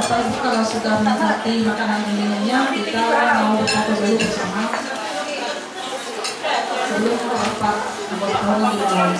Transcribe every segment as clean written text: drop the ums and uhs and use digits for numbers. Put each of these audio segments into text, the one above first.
Bapak Ibu kalau sudah menikmati makanan minumnya, kita mau berfoto dulu bersama sebelum Bapak anggota dimulai.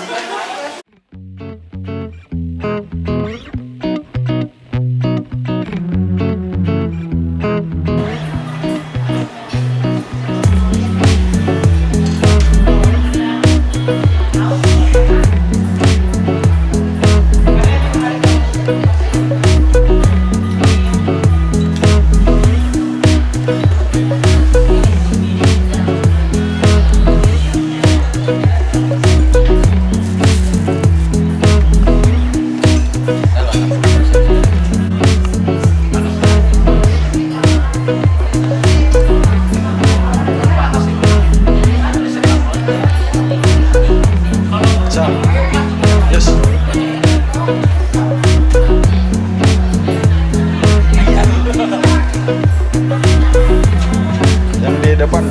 Yang di depan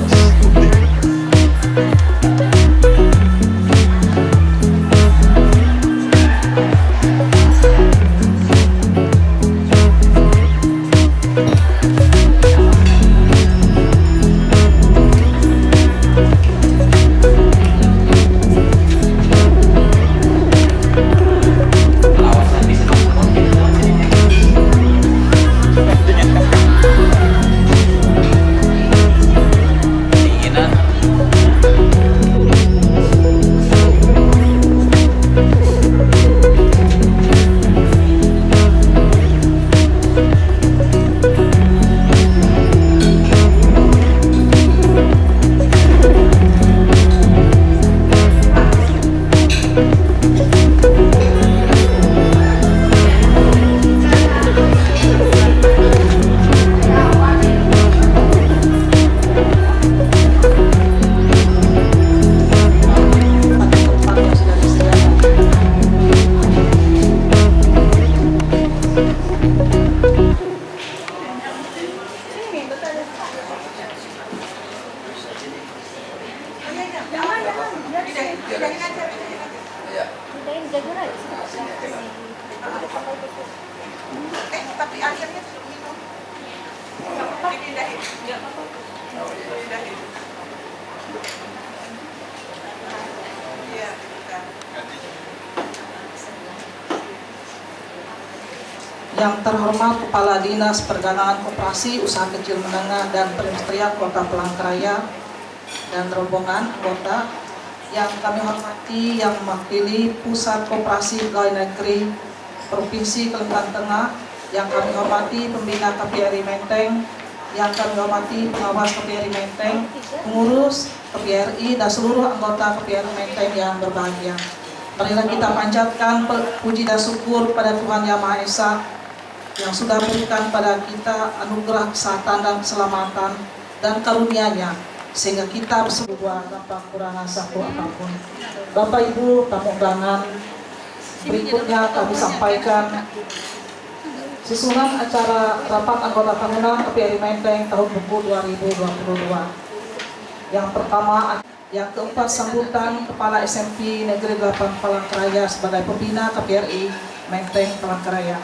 tapi akhirnya minum. Dipindahin. Ya, dipindahin. Iya, Yang terhormat Kepala Dinas Perdagangan Koperasi Usaha Kecil Menengah dan Perindustrian Kota Palangkaraya dan rombongan anggota yang kami hormati, yang mewakili Pusat Koperasi Pegawai Negeri Provinsi Kalimantan Tengah, yang kami hormati pembina KPRI Menteng, yang kami hormati pengawas KPRI Menteng, pengurus KPRI dan seluruh anggota KPRI Menteng yang berbahagia. Marilah kita panjatkan puji dan syukur pada Tuhan Yang Maha Esa yang sudah berikan pada kita anugerah kesehatan dan keselamatan dan karunia-Nya sehingga kita bersebuah tanpa kekurangan satu apapun. Bapak Ibu tamu undangan, berikutnya kami sampaikan susunan acara rapat anggota tahunan KPRI Menteng tahun buku 2022. Yang pertama, yang keempat, sambutan Kepala SMP Negeri 8 Palangkaraya sebagai pembina KPRI Menteng Palangkaraya.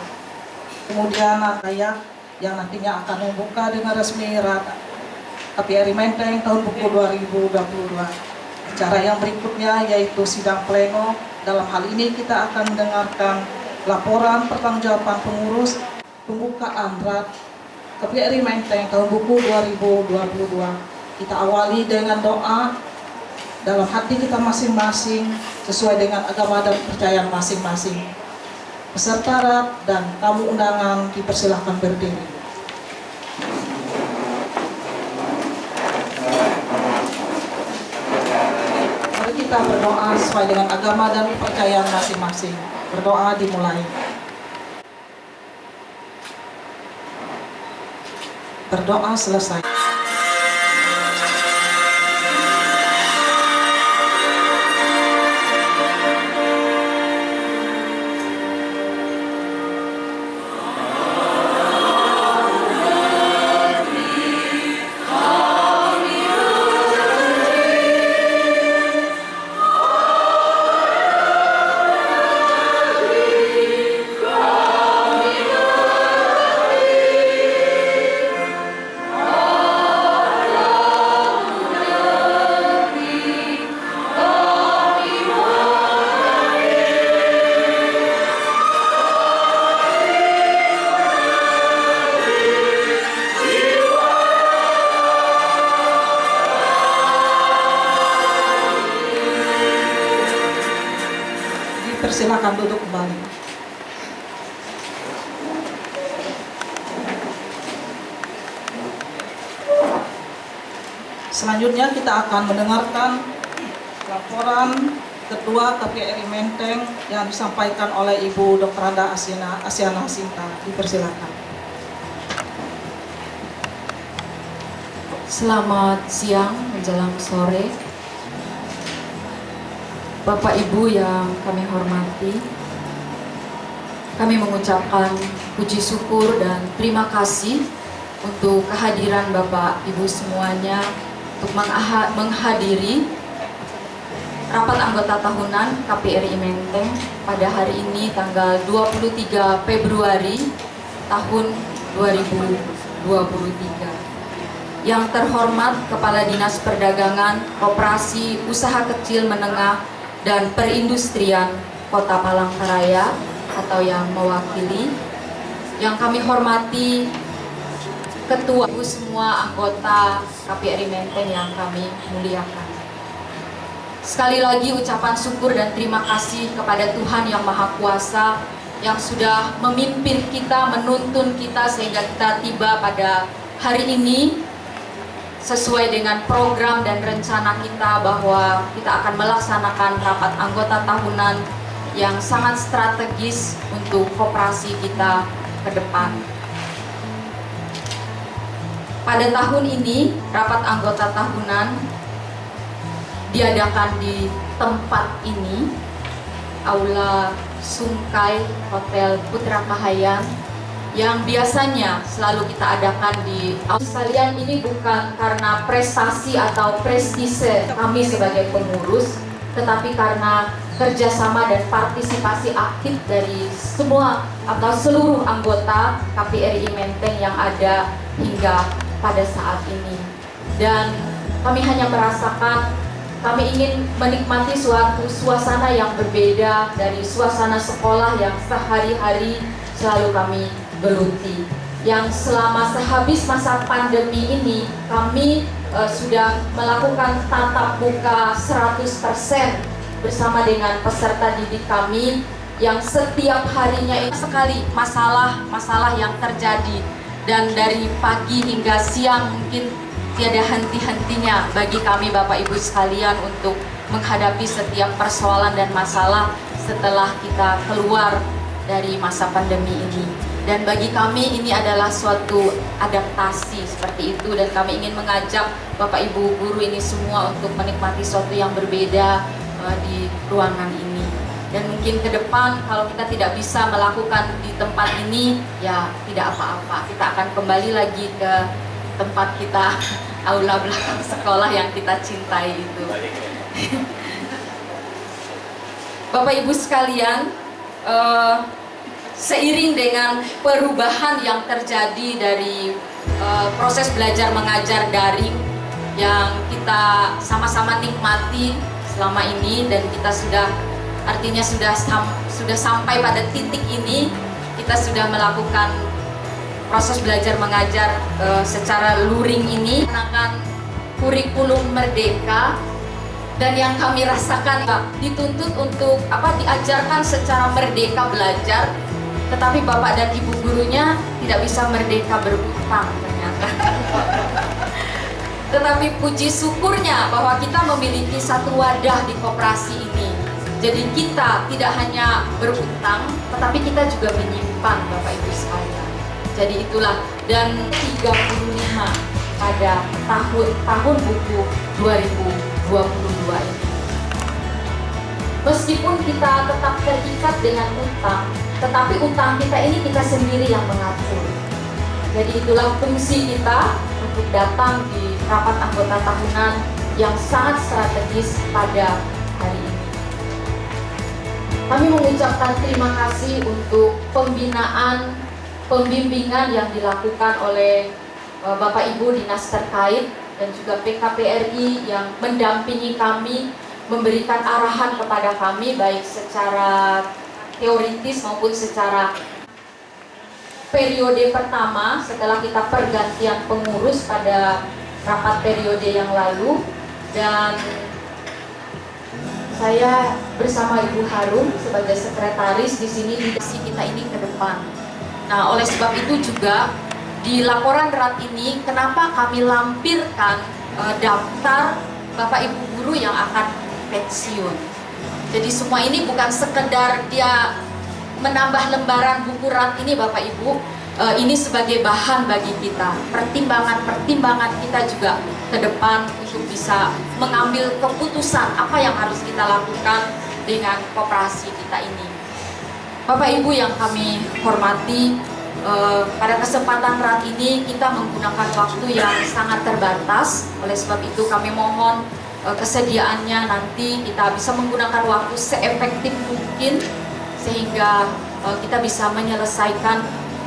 Kemudian saya yang nantinya akan membuka dengan resmi KPRI Menteng tahun buku 2022. Acara yang berikutnya yaitu sidang pleno. Dalam hal ini kita akan mendengarkan laporan pertanggungjawaban pengurus pembukaan KPRI Menteng tahun buku 2022. Kita awali dengan doa dalam hati kita masing-masing sesuai dengan agama dan kepercayaan masing-masing. Peserta rat dan tamu undangan dipersilahkan berdiri. Mari kita berdoa sesuai dengan agama dan kepercayaan masing-masing. Berdoa dimulai. Berdoa selesai. Silakan duduk kembali. Selanjutnya kita akan mendengarkan laporan Ketua KPRI Menteng yang disampaikan oleh Ibu Dr. Anda Asyana Sinta. Dipersilakan. Selamat siang menjelang sore, Bapak Ibu yang kami hormati. Kami mengucapkan puji syukur dan terima kasih untuk kehadiran Bapak Ibu semuanya untuk menghadiri rapat anggota tahunan KPRI Menteng pada hari ini tanggal 23 Februari tahun 2023. Yang terhormat Kepala Dinas Perdagangan, Koperasi, Usaha Kecil Menengah, dan Perindustrian Kota Palangkaraya atau yang mewakili. Yang kami hormati Ketua, Ibu semua anggota KPRI Menteng yang kami muliakan. Sekali lagi ucapan syukur dan terima kasih kepada Tuhan Yang Maha Kuasa yang sudah memimpin kita, menuntun kita sehingga kita tiba pada hari ini sesuai dengan program dan rencana kita bahwa kita akan melaksanakan rapat anggota tahunan yang sangat strategis untuk koperasi kita ke depan. Pada tahun ini, rapat anggota tahunan diadakan di tempat ini, Aula Sungkai Hotel Putra Kahayan, yang biasanya selalu kita adakan di sekalian. Ini bukan karena prestasi atau prestise kami sebagai pengurus, tetapi karena kerjasama dan partisipasi aktif dari semua atau seluruh anggota KPRI Menteng yang ada hingga pada saat ini. Dan kami hanya merasakan, kami ingin menikmati suatu suasana yang berbeda dari suasana sekolah yang sehari-hari selalu kami geluti. Yang selama sehabis masa pandemi ini kami sudah melakukan tatap muka 100% bersama dengan peserta didik kami yang setiap harinya itu sekali masalah yang terjadi, dan dari pagi hingga siang mungkin tiada henti-hentinya bagi kami Bapak Ibu sekalian untuk menghadapi setiap persoalan dan masalah setelah kita keluar dari masa pandemi ini. Dan bagi kami ini adalah suatu adaptasi seperti itu, dan kami ingin mengajak Bapak Ibu guru ini semua untuk menikmati sesuatu yang berbeda di ruangan ini. Dan mungkin ke depan kalau kita tidak bisa melakukan di tempat ini, ya tidak apa-apa, kita akan kembali lagi ke tempat kita, aula belakang sekolah yang kita cintai itu. Bapak Ibu sekalian, seiring dengan perubahan yang terjadi dari proses belajar mengajar daring yang kita sama-sama nikmati selama ini, dan kita sudah sampai pada titik ini, kita sudah melakukan proses belajar mengajar secara luring ini, menggunakan kurikulum merdeka. Dan yang kami rasakan dituntut untuk diajarkan secara merdeka belajar, tetapi Bapak dan Ibu gurunya tidak bisa merdeka berutang ternyata. Tetapi puji syukurnya bahwa kita memiliki satu wadah di koperasi ini. Jadi kita tidak hanya berutang, tetapi kita juga menyimpan Bapak Ibu sekalian. Jadi itulah, dan 35 pada tahun buku 2022 ini. Meskipun kita tetap terikat dengan utang, tetapi utang kita ini kita sendiri yang mengatur. Jadi itulah fungsi kita untuk datang di rapat anggota tahunan yang sangat strategis pada hari ini. Kami mengucapkan terima kasih untuk pembinaan, pembimbingan yang dilakukan oleh Bapak Ibu Dinas terkait dan juga PKPRI yang mendampingi kami, memberikan arahan kepada kami baik secara teoritis maupun secara periode pertama setelah kita pergantian pengurus pada rapat periode yang lalu. Dan saya bersama Ibu Harum sebagai sekretaris di sini di kita ini ke depan. Nah, oleh sebab itu juga di laporan RAT ini kenapa kami lampirkan daftar Bapak Ibu guru yang akan pensiun. Jadi semua ini bukan sekedar dia menambah lembaran buku RAT ini Bapak Ibu, ini sebagai bahan bagi kita, pertimbangan kita juga ke depan untuk bisa mengambil keputusan apa yang harus kita lakukan dengan koperasi kita ini. Bapak Ibu yang kami hormati, pada kesempatan RAT ini kita menggunakan waktu yang sangat terbatas. Oleh sebab itu kami mohon kesediaannya nanti kita bisa menggunakan waktu seefektif mungkin sehingga kita bisa menyelesaikan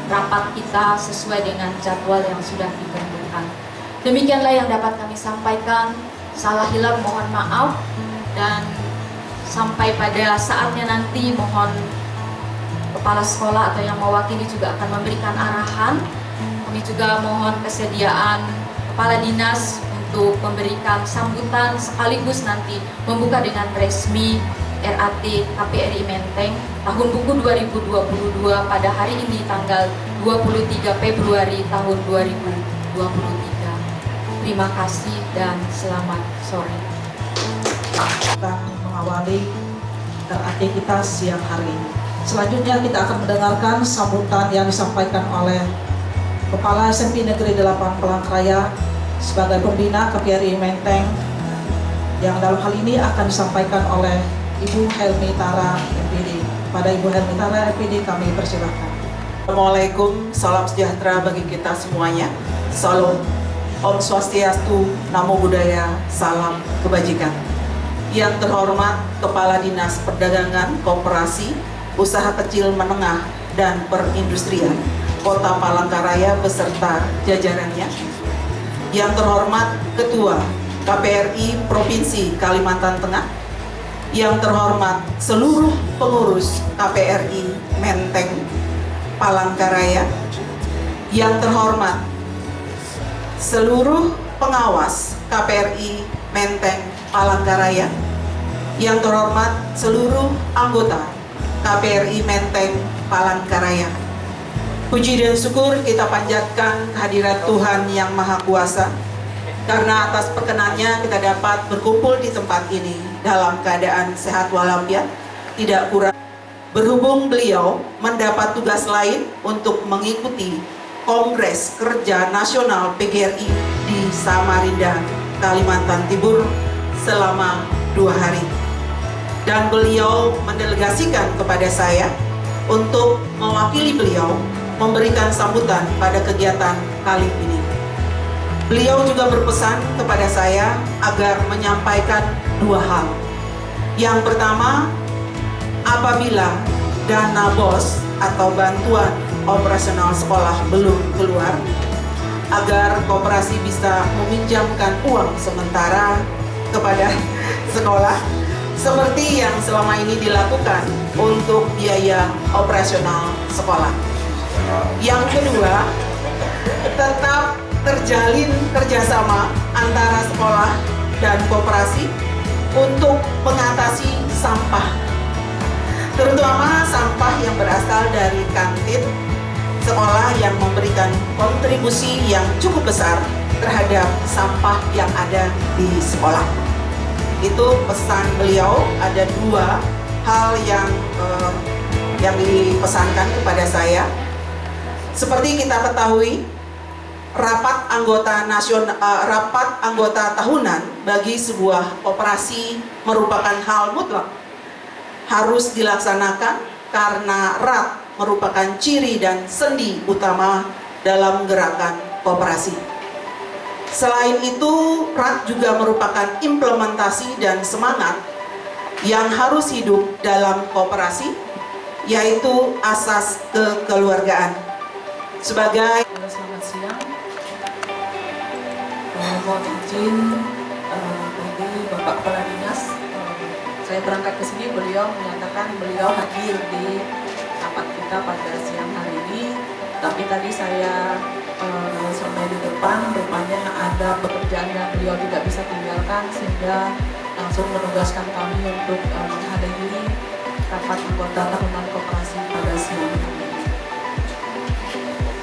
rapat kita sesuai dengan jadwal yang sudah ditentukan. Demikianlah yang dapat kami sampaikan. Salah hilaf mohon maaf, dan sampai pada saatnya nanti mohon kepala sekolah atau yang mewakili juga akan memberikan arahan. Kami juga mohon kesediaan kepala dinas untuk memberikan sambutan sekaligus nanti membuka dengan resmi RAT KPRI Menteng tahun buku 2022 pada hari ini tanggal 23 Februari tahun 2023. Terima kasih dan selamat sore. Akan mengawali RAT kita siang hari ini. Selanjutnya kita akan mendengarkan sambutan yang disampaikan oleh Kepala SMP Negeri 8 Palangkaraya sebagai pembina KPRI Menteng, yang dalam hal ini akan disampaikan oleh Ibu Helmi Tara MPD. Pada Ibu Helmi Tara MPD kami persilakan. Assalamualaikum, salam sejahtera bagi kita semuanya. Salam, Om Swastiastu, Namo Buddhaya, salam kebajikan. Yang terhormat Kepala Dinas Perdagangan, Koperasi, Usaha Kecil Menengah dan Perindustrian Kota Palangkaraya beserta jajarannya. Yang terhormat Ketua KPRI Provinsi Kalimantan Tengah. Yang terhormat seluruh pengurus KPRI Menteng Palangkaraya. Yang terhormat seluruh pengawas KPRI Menteng Palangkaraya. Yang terhormat seluruh anggota KPRI Menteng Palangkaraya. Puji dan syukur kita panjatkan kehadirat Tuhan Yang Maha Kuasa, karena atas perkenannya kita dapat berkumpul di tempat ini dalam keadaan sehat walafiat, tidak kurang. Berhubung beliau mendapat tugas lain untuk mengikuti Kongres Kerja Nasional PGRI di Samarinda, Kalimantan Timur selama 2 hari. Dan beliau mendelegasikan kepada saya untuk mewakili beliau memberikan sambutan pada kegiatan kali ini. Beliau juga berpesan kepada saya agar menyampaikan 2 hal. Yang pertama, apabila dana BOS atau bantuan operasional sekolah belum keluar, agar koperasi bisa meminjamkan uang sementara kepada sekolah seperti yang selama ini dilakukan untuk biaya operasional sekolah. Yang kedua, tetap terjalin kerjasama antara sekolah dan koperasi untuk mengatasi sampah, terutama sampah yang berasal dari kantin sekolah yang memberikan kontribusi yang cukup besar terhadap sampah yang ada di sekolah. Itu pesan beliau. Ada 2 hal yang dipesankan kepada saya. Seperti kita ketahui, rapat anggota tahunan bagi sebuah koperasi merupakan hal mutlak, harus dilaksanakan karena RAT merupakan ciri dan sendi utama dalam gerakan koperasi. Selain itu, RAT juga merupakan implementasi dan semangat yang harus hidup dalam koperasi, yaitu asas kekeluargaan. Sebagai Selamat siang. Mohon izin bagi Bapak Kepala Dinas, saya berangkat ke sini, beliau menyatakan beliau hadir di rapat kita pada siang hari ini. Tapi tadi saya sampai di depan, rupanya ada pekerjaan yang beliau tidak bisa tinggalkan, sehingga langsung menugaskan kami untuk menghadiri rapat anggota tahunan koperasi pada siang ini.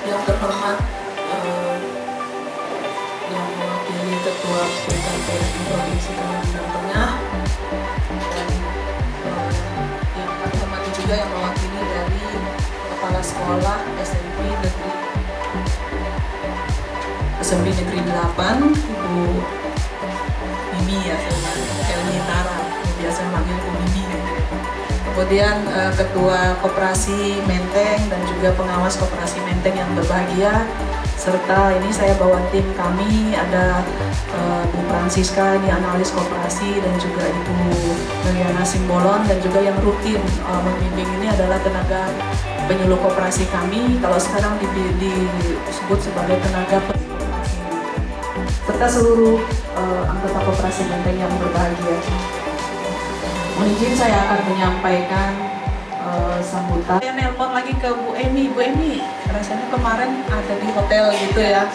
Yang terhormat yang mewakili Ketua PKPRI Provinsi Kalimantan Tengah, dan yang kami hormati juga yang mewakili dari Kepala Sekolah SMP Negeri 8, Ibu Mimi ya, Elmi Tara, biasa manggil Bu Mimi. Kemudian Ketua Koperasi Menteng dan juga pengawas Koperasi Menteng yang berbahagia, serta ini saya bawa tim kami, ada Bu Francisca, ini analis koperasi, dan juga Ibu Meliana Simbolon, dan juga yang rutin membimbing ini adalah tenaga penyuluh koperasi kami, kalau sekarang disebut sebagai tenaga koperasi, serta seluruh anggota Koperasi Menteng yang berbahagia. Mohon izin saya akan menyampaikan sambutan. Saya nelpon lagi ke Bu Emi, rasanya kemarin ada di hotel gitu ya.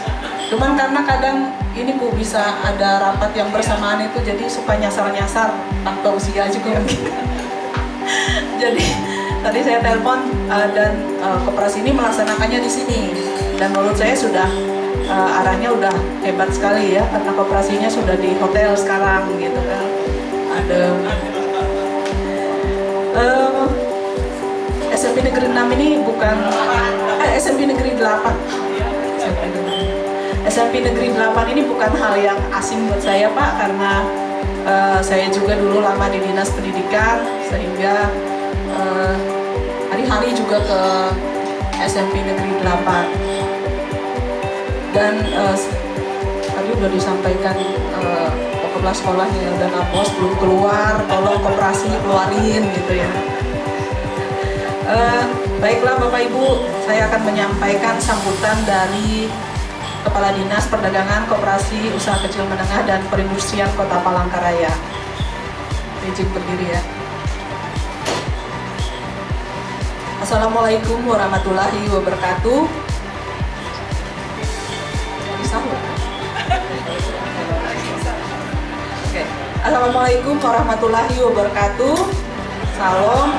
Cuman karena kadang ini Bu bisa ada rapat yang bersamaan itu, jadi suka nyasar-nyasar, faktor usia juga mungkin. Jadi tadi saya telepon dan koperasi ini melaksanakannya di sini, dan menurut saya sudah arahnya udah hebat sekali ya, karena koperasinya sudah di hotel sekarang gitu kan. Ada SMP Negeri 6 ini bukan SMP Negeri 8. SMP Negeri 8 ini bukan hal yang asing buat saya Pak, karena saya juga dulu lama di Dinas Pendidikan, sehingga hari-hari juga ke SMP Negeri 8. Dan tadi udah disampaikan kepala sekolahnya udah ngapos, belum keluar, tolong koperasi keluarin gitu ya. Baiklah Bapak Ibu, saya akan menyampaikan sambutan dari Kepala Dinas Perdagangan, Koperasi, Usaha Kecil Menengah, dan Perindustrian Kota Palangkaraya. Izin berdiri ya. Assalamualaikum warahmatullahi wabarakatuh. Oke. Assalamualaikum warahmatullahi wabarakatuh. Salam,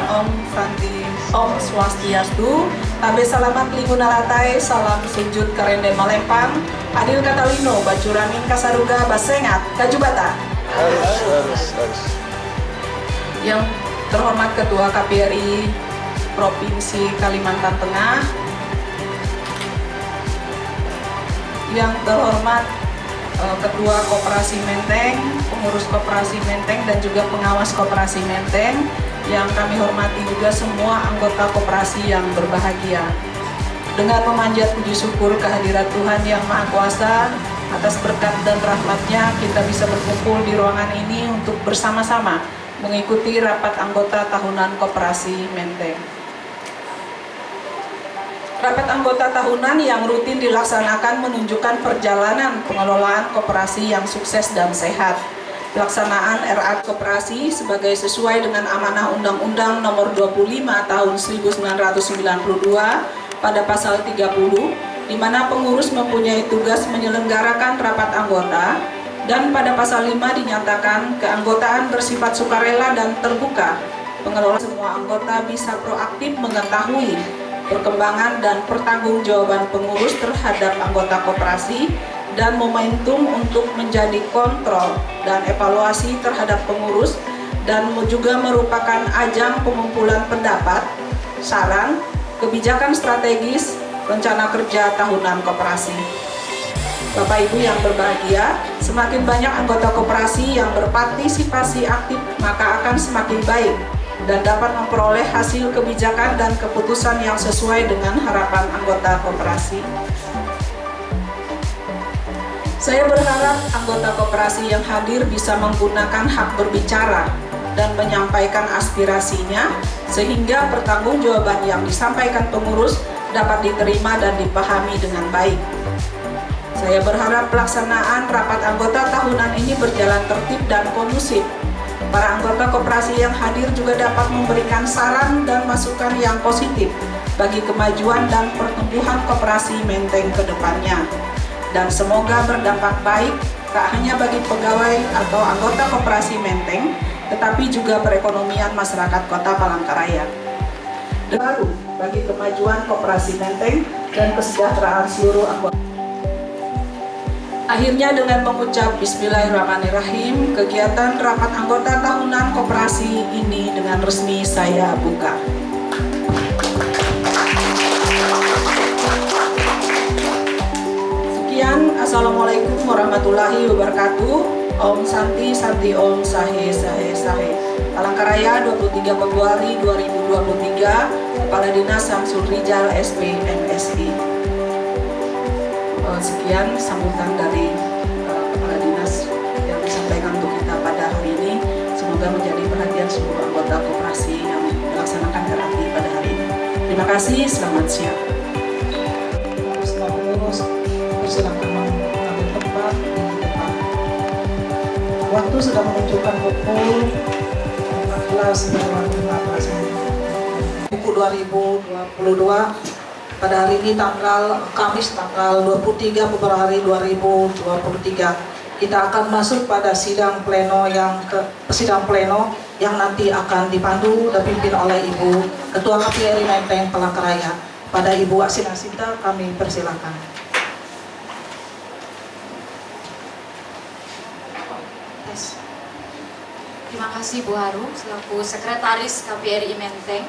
Om Swastiastu, Tabe Salamat Limunalatai, Salam Sujud Karende Malempang, Adil Katalino, Bacuraning Kasaruga, Basengat, Kajubata. Harus. Yang terhormat Ketua KPRI Provinsi Kalimantan Tengah, yang terhormat Ketua Koperasi Menteng, pengurus Koperasi Menteng, dan juga pengawas Koperasi Menteng, yang kami hormati juga semua anggota koperasi yang berbahagia. Dengan memanjat puji syukur kehadirat Tuhan Yang Maha Kuasa, atas berkat dan rahmat-Nya kita bisa berkumpul di ruangan ini untuk bersama-sama mengikuti rapat anggota tahunan Koperasi Menteng. Rapat anggota tahunan yang rutin dilaksanakan menunjukkan perjalanan pengelolaan koperasi yang sukses dan sehat. Pelaksanaan RA Koperasi sebagai sesuai dengan amanah Undang-Undang Nomor 25 Tahun 1992 pada pasal 30, di mana pengurus mempunyai tugas menyelenggarakan rapat anggota, dan pada pasal 5 dinyatakan keanggotaan bersifat sukarela dan terbuka. Pengelola semua anggota bisa proaktif mengetahui perkembangan dan pertanggungjawaban pengurus terhadap anggota koperasi, dan momentum untuk menjadi kontrol dan evaluasi terhadap pengurus, dan juga merupakan ajang pengumpulan pendapat, saran, kebijakan strategis, rencana kerja tahunan koperasi. Bapak Ibu yang berbahagia, semakin banyak anggota koperasi yang berpartisipasi aktif, maka akan semakin baik dan dapat memperoleh hasil kebijakan dan keputusan yang sesuai dengan harapan anggota koperasi. Saya berharap anggota koperasi yang hadir bisa menggunakan hak berbicara dan menyampaikan aspirasinya, sehingga pertanggungjawaban yang disampaikan pengurus dapat diterima dan dipahami dengan baik. Saya berharap pelaksanaan rapat anggota tahunan ini berjalan tertib dan kondusif. Para anggota koperasi yang hadir juga dapat memberikan saran dan masukan yang positif bagi kemajuan dan pertumbuhan koperasi Menteng ke depannya. Dan semoga berdampak baik tak hanya bagi pegawai atau anggota Koperasi Menteng, tetapi juga perekonomian masyarakat Kota Palangkaraya. Baru bagi kemajuan Koperasi Menteng dan kesejahteraan seluruh anggota. Akhirnya dengan mengucap Bismillahirrahmanirrahim, kegiatan rapat anggota tahunan koperasi ini dengan resmi saya buka. Sekian, Assalamualaikum warahmatullahi wabarakatuh. Om Santi Santi Om Sahe Sahe Sahe. Palangkaraya 23 Februari 2023, Kepala Dinas Samsul Rijal SP MSI. Sekian sambutan dari Kepala Dinas yang disampaikan untuk kita pada hari ini. Semoga menjadi perhatian seluruh anggota koperasi yang melaksanakan RAP pada hari ini. Terima kasih, selamat siang. Setelah pengurus, persilakan mengambil tempat di depan. Waktu sudah menunjukkan pukul 14.15 buku 2022 pada hari ini tanggal Kamis tanggal 23 Februari 2023. Kita akan masuk pada sidang pleno yang nanti akan dipandu dan dipimpin oleh Ibu Ketua KPRI Menteng Palangkaraya. Pada Ibu Asina Sinta kami persilakan. Terima kasih Bu Harum selaku Sekretaris KPRI Menteng.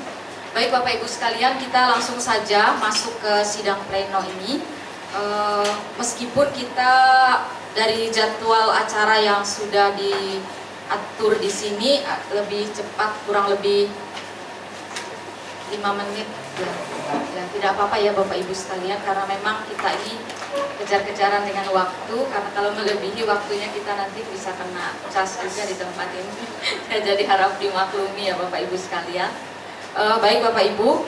Baik Bapak Ibu sekalian, kita langsung saja masuk ke sidang pleno ini. Meskipun kita dari jadwal acara yang sudah diatur di sini lebih cepat, kurang lebih 5 menit ya tidak apa-apa ya Bapak Ibu sekalian, karena memang kita ini kejar-kejaran dengan waktu, karena kalau melebihi waktunya kita nanti bisa kena cas juga di tempat ini. Jadi harap dimaklumi ya Bapak Ibu sekalian. Baik Bapak Ibu,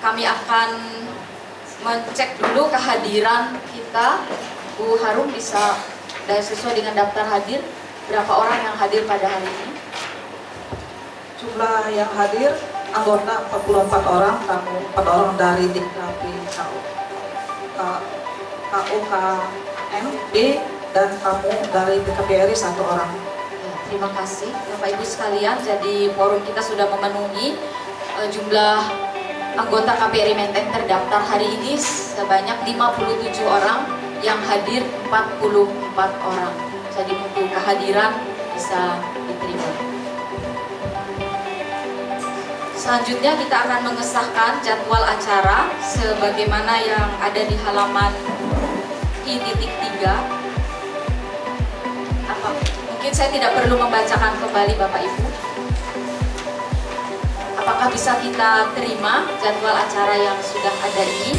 kami akan mencek dulu kehadiran kita. Bu Harum bisa sesuai dengan daftar hadir, berapa orang yang hadir pada hari ini? Jumlah yang hadir anggota 44 orang, tamu 4 orang dari Diknapi KUKMB dan tamu dari BKPRI 1 orang. Terima kasih Bapak Ibu sekalian, jadi forum kita sudah memenuhi jumlah anggota KPRI Menteng terdaftar hari ini sebanyak 57 orang, yang hadir 44 orang. Jadi untuk kehadiran bisa diterima. Selanjutnya kita akan mengesahkan jadwal acara sebagaimana yang ada di halaman I.3. Mungkin saya tidak perlu membacakan kembali Bapak Ibu. Apakah bisa kita terima jadwal acara yang sudah ada ini?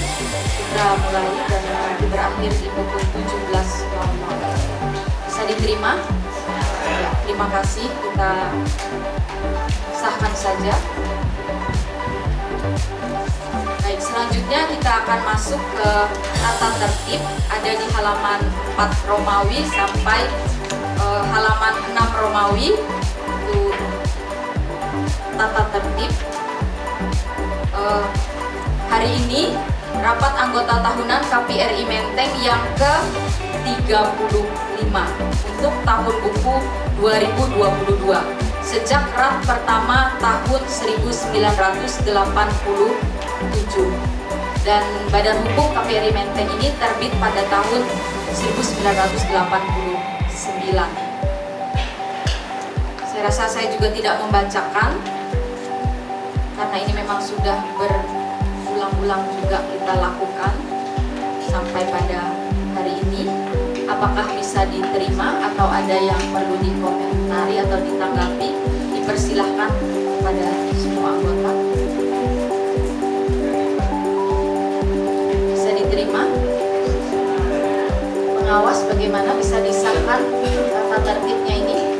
Kita mulai dan nanti berakhir di pukul 17.00. Bisa diterima? Ya, terima kasih. Kita sahkan saja. Baik, selanjutnya kita akan masuk ke tata tertib. Ada di halaman 4 Romawi sampai halaman 6 Romawi untuk tata tertib. Hari ini rapat anggota tahunan KPRI Menteng yang ke-35 untuk tahun buku 2022 sejak rat pertama tahun 1987, dan badan hukum KPRI Menteng ini terbit pada tahun 1989. Saya rasa saya juga tidak membacakan karena ini memang sudah berulang-ulang juga kita lakukan sampai pada hari ini. Apakah bisa diterima atau ada yang perlu dikomentari atau ditanggapi? Dipersilahkan kepada semua anggota. Bisa diterima? Pengawas bagaimana bisa disahkan tata tertibnya ini?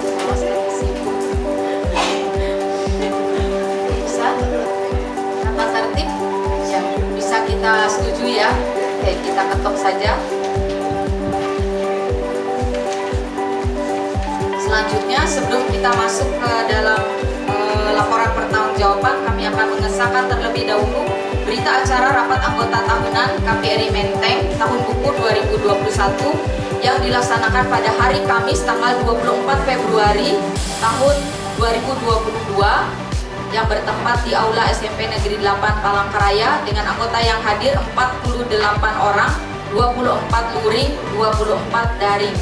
Pengawas revisi. Bisa? Tata tertib? Ya, bisa kita setujui ya. Oke, kita ketok saja. Selanjutnya, sebelum kita masuk ke dalam laporan pertanggungjawaban, kami akan mengesahkan terlebih dahulu berita acara rapat anggota tahunan KPRI Menteng tahun buku 2021 yang dilaksanakan pada hari Kamis tanggal 24 Februari tahun 2022 yang bertempat di Aula SMP Negeri 8 Palangkaraya dengan anggota yang hadir 48 orang, 24 luring, 24 daring,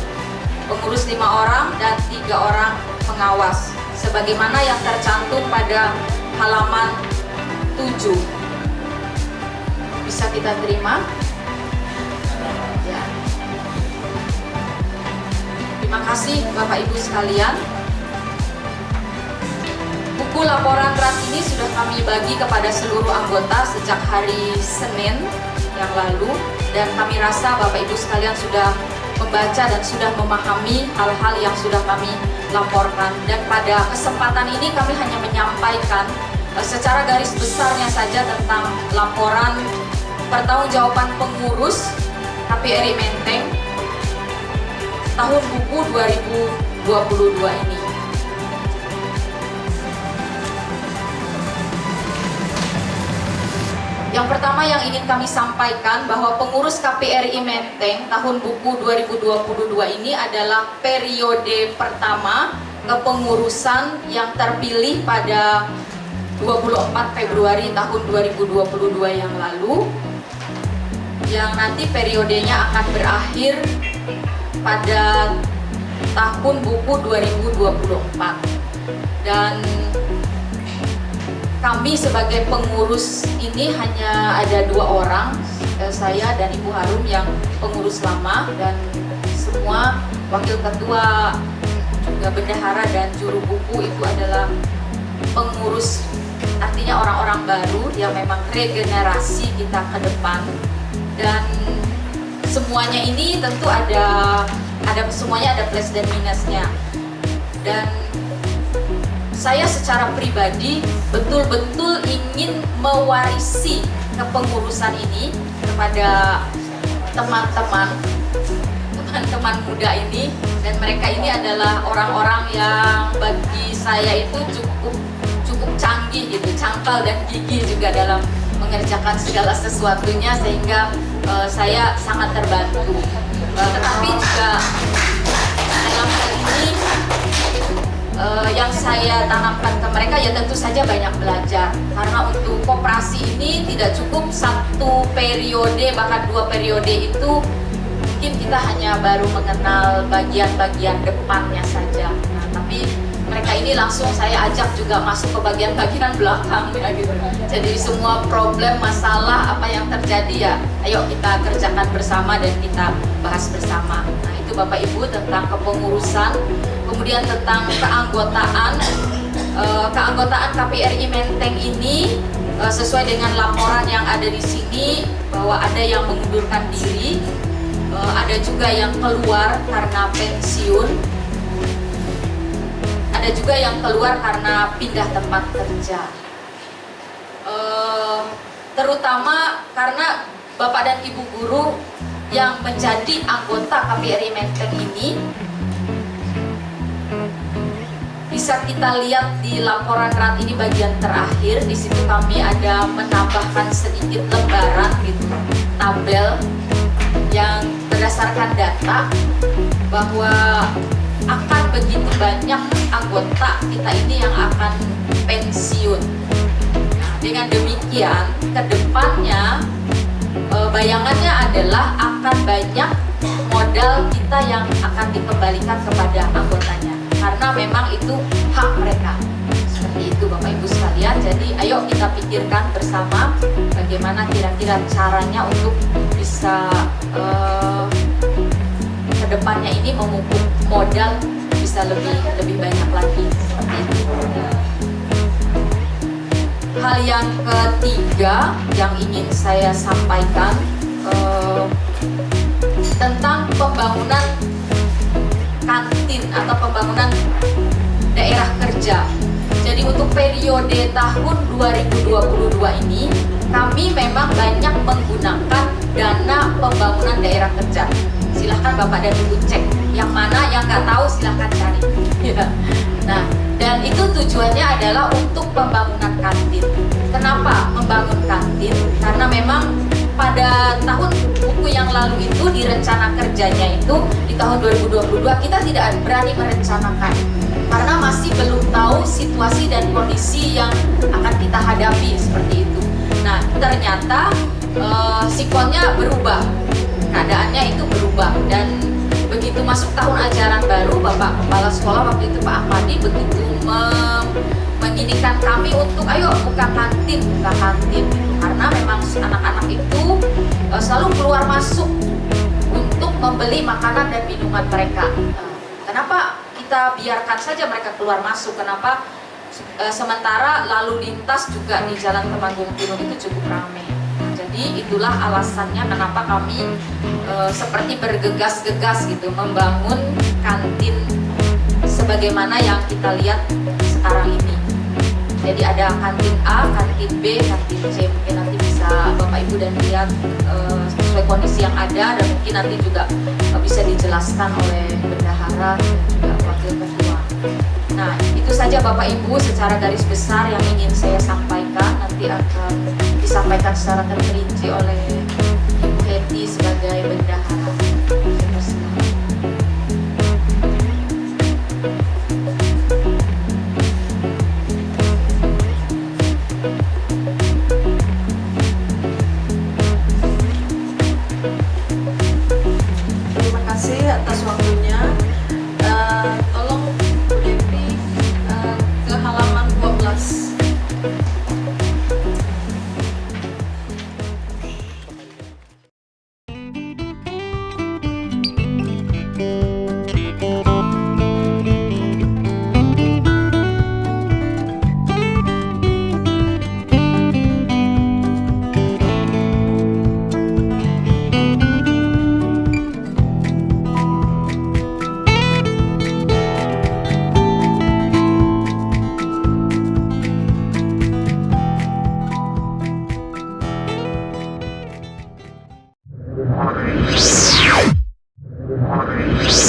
pengurus 5 orang dan 3 orang pengawas sebagaimana yang tercantum pada halaman 7. Bisa kita terima? Ya. Terima kasih Bapak Ibu sekalian. Buku laporan RAT ini sudah kami bagi kepada seluruh anggota sejak hari Senin yang lalu dan kami rasa Bapak Ibu sekalian sudah membaca dan sudah memahami hal-hal yang sudah kami laporkan. Dan pada kesempatan ini kami hanya menyampaikan secara garis besarnya saja tentang laporan pertanggungjawaban pengurus KPRI Menteng tahun buku 2022 ini. Yang pertama yang ingin kami sampaikan bahwa pengurus KPRI Menteng tahun buku 2022 ini adalah periode pertama kepengurusan yang terpilih pada 24 Februari tahun 2022 yang lalu, yang nanti periodenya akan berakhir pada tahun buku 2024. Dan kami sebagai pengurus ini hanya ada 2 orang, saya dan Ibu Harum yang pengurus lama, dan semua wakil ketua, juga bendahara dan juru buku itu adalah pengurus, artinya orang-orang baru yang memang regenerasi kita ke depan. Dan semuanya ini tentu semuanya ada plus dan minusnya. Dan saya secara pribadi betul-betul ingin mewarisi kepengurusan ini kepada teman-teman muda ini, dan mereka ini adalah orang-orang yang bagi saya itu cukup canggih gitu, cangkal dan gigih juga dalam mengerjakan segala sesuatunya, sehingga saya sangat terbantu. Tetapi juga dalam hal ini yang saya tanamkan ke mereka ya tentu saja banyak belajar, karena untuk koperasi ini tidak cukup 1 periode bahkan 2 periode itu mungkin kita hanya baru mengenal bagian-bagian depannya saja. Nah, tapi mereka ini langsung saya ajak juga masuk ke bagian-bagian belakangnya gitu. Jadi semua problem, masalah apa yang terjadi ya ayo kita kerjakan bersama dan kita bahas bersama. Nah, itu Bapak Ibu tentang kepengurusan. Kemudian tentang keanggotaan KPRI Menteng ini sesuai dengan laporan yang ada di sini bahwa ada yang mengundurkan diri, ada juga yang keluar karena pensiun, ada juga yang keluar karena pindah tempat kerja. Terutama karena Bapak dan Ibu guru yang menjadi anggota KPRI Menteng ini, bisa kita lihat di laporan RAT ini bagian terakhir. Di situ kami ada menambahkan sedikit lembaran gitu, tabel yang berdasarkan data bahwa akan begitu banyak anggota kita ini yang akan pensiun. Nah, dengan demikian kedepannya bayangannya adalah akan banyak modal kita yang akan dikembalikan kepada anggotanya, karena memang itu hak mereka. Seperti itu Bapak Ibu sekalian. Jadi ayo kita pikirkan bersama bagaimana kira-kira caranya untuk bisa kedepannya ini memupuk modal bisa lebih banyak lagi. Seperti itu. Hal yang ketiga yang ingin saya sampaikan tentang pembangunan kantin atau pembangunan daerah kerja. Jadi untuk periode tahun 2022 ini kami memang banyak menggunakan dana pembangunan daerah kerja. Silahkan Bapak dan Ibu cek, yang mana yang nggak tahu silahkan cari. Nah, dan itu tujuannya adalah untuk pembangunan kantin. Kenapa membangun kantin? memang pada tahun buku yang lalu itu di rencana kerjanya itu di tahun 2022 kita tidak berani merencanakan karena masih belum tahu situasi dan kondisi yang akan kita hadapi seperti itu. Nah, ternyata sikonnya berubah, keadaannya itu berubah, dan begitu masuk tahun ajaran baru, Bapak Kepala Sekolah waktu itu Pak Ahmadi begitu menginginkan kami untuk ayo buka kantin karena memang anak-anak itu selalu keluar masuk untuk membeli makanan dan minuman mereka. Kenapa kita biarkan saja mereka keluar masuk? Kenapa sementara lalu lintas juga di Jalan Temanggung Timur itu cukup ramai? Jadi itulah alasannya kenapa kami seperti bergegas-gegas gitu membangun kantin sebagaimana yang kita lihat sekarang ini. Jadi ada kantin A, kantin B, kantin C. Mungkin nanti bisa Bapak Ibu dan lihat sesuai kondisi yang ada, dan mungkin nanti juga bisa dijelaskan oleh bendahara dan juga wakil ketua. Nah, itu saja Bapak Ibu secara garis besar yang ingin saya sampaikan. Nanti akan disampaikan secara terperinci oleh Ibu Hetty sebagai bendahara. Terima kasih. Terima kasih atas waktunya. Tolong Bu Devi ke halaman 12. Wow.